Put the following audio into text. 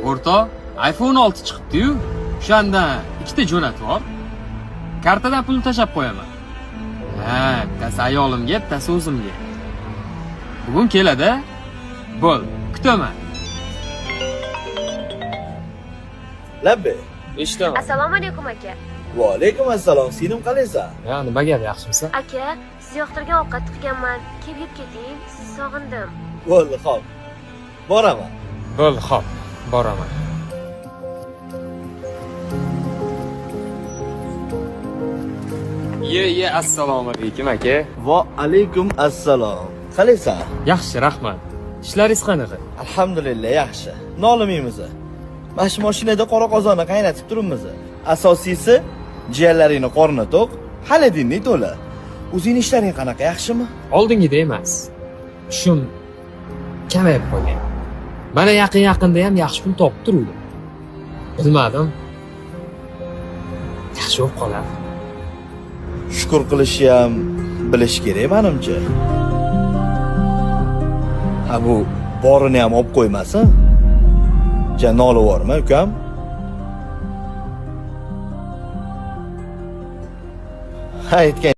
O'rtoq, iPhone 6 chiqibdi-yu, o'shandan ikkita jo'natib ol. Kartadan pulni tashab qo'yaman. Ha, bittasi ayolimga, bittasi o'zimga. Bugun keladi. Bo'l, kutaman. Labbe. Eshitaman. Assalomu alaykum aka. Va alaykum assalom. Singlim qalaysan? Ya, nima gap, yaxshimisan? Aka, siz yoqtirgan ovqat qilganman. Kelib yeb keting. Sizni sog'indim. Bo'ldi, xo'p. Boraman. Bo'ldi, xo'p, boraman. Ye, assalomu alaykum aka. Va alaykum assalom. Qalaysan? Yaxshi, rahmat. Ishlaringiz qanaqa? Alhamdulillah, yaxshi. Nolimaymiz. Mana mashinada qora qozonni qaynatib turibmiz. Asosiysi, jiyanlaringni qorni to'q, hali dinni to'la. O'zing ishlaring qanaqa, yaxshimi? Oldingida emas. Shum kamayib qolgan. Mana yaqinda ham yaxshi pul topib turuvdim. Bilmadim. Yaxshi bo'lib qolar. Shukr qilishni ham bilish kerak menimcha. Ha bu borini ham olib qo'ymasin. Janoli bormi, ukam? Aytgan